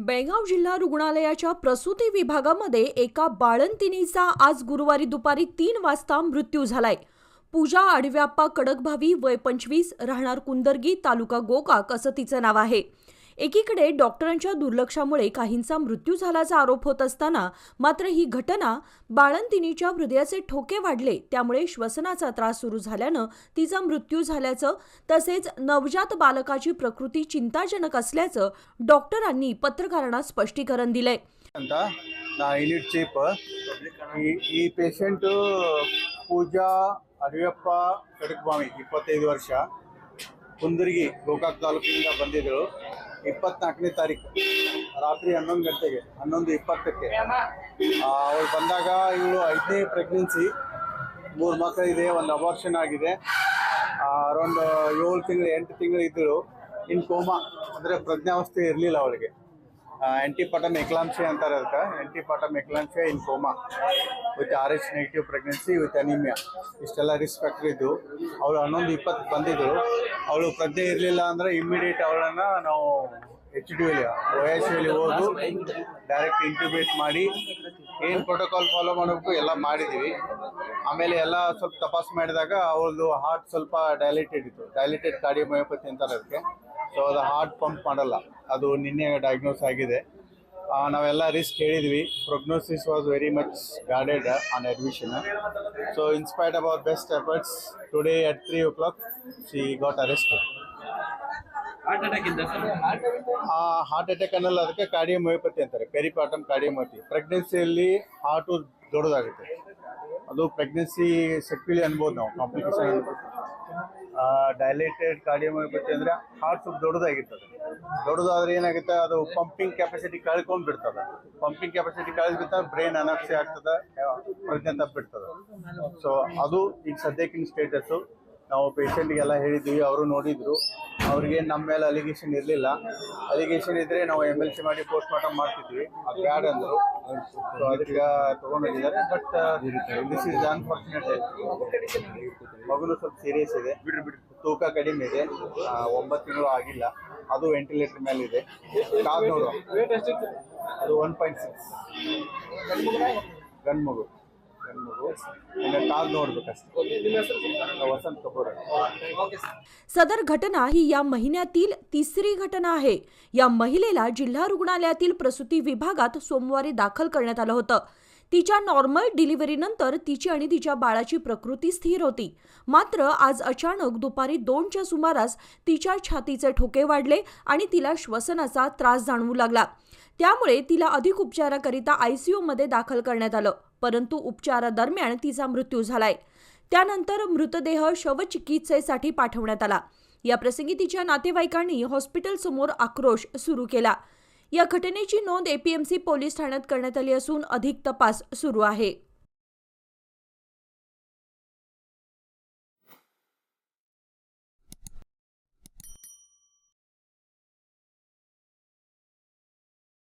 बेळगाव जिल्हा रुग्णालयाच्या प्रसूती विभागामध्ये एका बाळंतिणीचा आज गुरुवारी दुपारी 3 वाजता मृत्यू झालाय। पूजा आडव्याप्पा कडकभावी वय 25 राहणार कुंदर्गी तालुका गोकाक असं तिचं नाव आहे। एकीकडे डॉक्टरांच्या दुर्लक्षामुळे काहींचा मृत्यू झाल्याचा आरोप होत असताना मात्र ही घटना बाळंतिणीच्या हृदयाचे ठोके वाढले त्यामुळे श्वसनाचा त्रास सुरू झाल्यानं तिचा मृत्यू झाल्याचं तसेच नवजात बालकाची प्रकृती चिंताजनक असल्याचं डॉक्टरांनी पत्रकारांना स्पष्टीकरण दिलंय। यूनिट चीफ ಈ ಪೇಷಂಟ್ ಪೂಜಾ ಅಡಿಯಪ್ಪ ಕಡಕಭಾವಿ 25 ವರ್ಷ ಕುಂದರ್ಗಿ ಗೋಕಾಕ್ ತಾಲೂಕಿನಿಂದ ಬಂದಿದ್ದಳು। 24ನೇ ತಾರೀಕು ರಾತ್ರಿ 11 ಗಂಟೆಗೆ 11:20ಕ್ಕೆ ಅವಳು ಬಂದಾಗ ಇವಳು 5ನೇ ಪ್ರೆಗ್ನೆನ್ಸಿ, 3 ಮಕ್ಕಳಿದೆ, ಒಂದು ಅಬಾರ್ಷನ್ ಆಗಿದೆ। ಅರೌಂಡ್ 7 ತಿಂಗಳು 8 ತಿಂಗಳು ಇದ್ದಳು ಇನ್ ಕೋಮಾ, ಅಂದರೆ ಪ್ರಜ್ಞಾವಸ್ಥೆ ಇರಲಿಲ್ಲ ಅವಳಿಗೆ। ಆಂಟಿಪಾಟಮ್ ಎಕ್ಲಾಂಪ್ಸಿಯಾ ಅಂತಾರೆ ಅದಕ್ಕೆ, antepartum eclampsia in coma with RH negative pregnancy with anaemia, ಇಷ್ಟೆಲ್ಲ ರಿಸ್ಕ್ ಫ್ಯಾಕ್ಟರ್ ಇದ್ದು ಅವಳು 11:20 ಬಂದಿದ್ದಳು। ಅವಳು ಪ್ರಜ್ಞೆ ಇರಲಿಲ್ಲ ಅಂದರೆ ಇಮ್ಮಿಡಿಯೇಟ್ ಅವಳನ್ನು ನಾವು HDUಲಿ OICUಲಿ ಹೋದು ಡೈರೆಕ್ಟ್ ಇಂಟ್ಯೂಬೇಟ್ ಮಾಡಿ ಏನು ಪ್ರೋಟೋಕಾಲ್ ಫಾಲೋ ಮಾಡಬೇಕು ಎಲ್ಲ ಮಾಡಿದ್ದೀವಿ। ಆಮೇಲೆ ಎಲ್ಲ ಸ್ವಲ್ಪ ತಪಾಸ್ ಮಾಡಿದಾಗ ಅವಳದು ಹಾರ್ಟ್ ಸ್ವಲ್ಪ ಡೈಲೇಟೆಡ್ ಇತ್ತು, ಡೈಲೇಟೆಡ್ ಕಾರ್ಡಿಯೋಮಯೋಪತಿ ಅಂತಾರೆ ಅದಕ್ಕೆ। ಸೊ ಅದು ಹಾರ್ಟ್ ಪಂಪ್ ಮಾಡಲ್ಲ, ಅದು ನಿನ್ನೆ ಡಯಾಗ್ನೋಸ್ ಆಗಿದೆ। ನಾವೆಲ್ಲ ರಿಸ್ಕ್ ಹೇಳಿದ್ವಿ, prognosis was very much guarded on admission. So in spite of our best efforts today at 3 o'clock she got arrested. Heart attack ಅನ್ನಲ್ಲ, ಅದಕ್ಕೆ ಕಾರ್ಡಿಯೋಮಯೋಪತಿ ಅಂತಾರೆ, ಪೆರಿಪಾಟಮ್ ಕಾರ್ಡಿಯೋಮಯೋಪತಿ। ಪ್ರೆಗ್ನೆನ್ಸಿಯಲ್ಲಿ ಹಾರ್ಟು ದೊಡ್ಡದಾಗುತ್ತೆ, ಅದು ಪ್ರೆಗ್ನೆನ್ಸಿ ಸೆಕ್ಯುಲಿ ಅನ್ಬೋದು ನಾವು, ಕಾಂಪ್ಲಿಕೇಶನ್ ಅನ್ಬೋದು। ಡೈಲೇಟೆಡ್ ಕಾರ್ಡಿಯೋಮಯೋಪತಿ ಅಂದರೆ ಹಾರ್ಟ್ ಸ್ವಲ್ಪ ದೊಡ್ಡದಾಗಿರ್ತದೆ, ದೊಡ್ಡದಾದ್ರೆ ಏನಾಗುತ್ತೆ ಅದು ಪಂಪಿಂಗ್ ಕೆಪಾಸಿಟಿ ಕಳ್ಕೊಂಡು ಬಿಡ್ತದೆ। ಪಂಪಿಂಗ್ ಕೆಪಾಸಿಟಿ ಕಳೆದ್ಬಿಡ್ತಾರೆ, ಬ್ರೈನ್ ಅನಾಕ್ಸಿ ಆಗ್ತದೆ, ಪ್ರಜ್ಞೆ ತಪ್ಪಿಡ್ತದೆ। ಸೊ ಅದು ಈಗ ಸದ್ಯಕ್ಕಿನ ಸ್ಟೇಟಸ್ಸು। ನಾವು ಪೇಷಂಟ್ಗೆಲ್ಲ ಹೇಳಿದ್ವಿ, ಅವರು ನೋಡಿದ್ರು, ಅವ್ರಿಗೆ ನಮ್ಮ ಮೇಲೆ ಅಲಿಗೇಷನ್ ಇರಲಿಲ್ಲ। ಅಲಿಗೇಷನ್ ಇದ್ದರೆ ನಾವು MLC ಮಾಡಿ ಪೋಸ್ಟ್ ಮಾರ್ಟಮ್ ಮಾಡ್ತಿದ್ವಿ, ಅದು ಬ್ಯಾಡ್ ಅಂದರು। ಸೊ ಅದಕ್ಕೆ ತೊಗೊಂಡಿದ್ದಾರೆ, ಬಟ್ ದಿಸ್ ಈಸ್ ಅನ್ಫಾರ್ಚುನೇಟ್। ಮಗುನು ಸ್ವಲ್ಪ ಸೀರಿಯಸ್ ಇದೆ, ತೂಕ ಕಡಿಮೆ ಇದೆ, 9 ತಿಂಗಳು ಆಗಿಲ್ಲ, ಅದು ವೆಂಟಿಲೇಟರ್ ಮೇಲೆ ಇದೆ। ಕಾದು ನೋಡು, ಅದು 1.6 ಗಂಡು ಮಗು, वसंत कपूर। सदर घटना ही या महिन्यातील 3री घटना आहे। या महिलेला जिल्हा रुग्णालयातील प्रसूती विभागात सोमवारी दाखल करण्यात आलं होतं। तिच्या नॉर्मल डिलिव्हरीनंतर तिची आणि तिच्या बाळाची प्रकृती स्थिर होती। मात्र आज अचानक दुपारी 2च्या सुमारास तिच्या छातीचे ठोके वाढले आणि तिला श्वसनाचा त्रास जाणवू लागला। त्यामुळे तिला अधिक उपचाराकरिता ICU मध्ये दाखल करण्यात आलं, परंतु उपचारादरम्यान तिचा मृत्यू झालाय। त्यानंतर मृतदेह शवचिकित्सेसाठी पाठवण्यात आला। या प्रसंगी तिच्या नातेवाईकांनी हॉस्पिटल समोर आक्रोश सुरू केला। या घटनेची नोंद APMC पोलीस ठाण्यात करण्यात आली असून अधिक तपास सुरू आहे।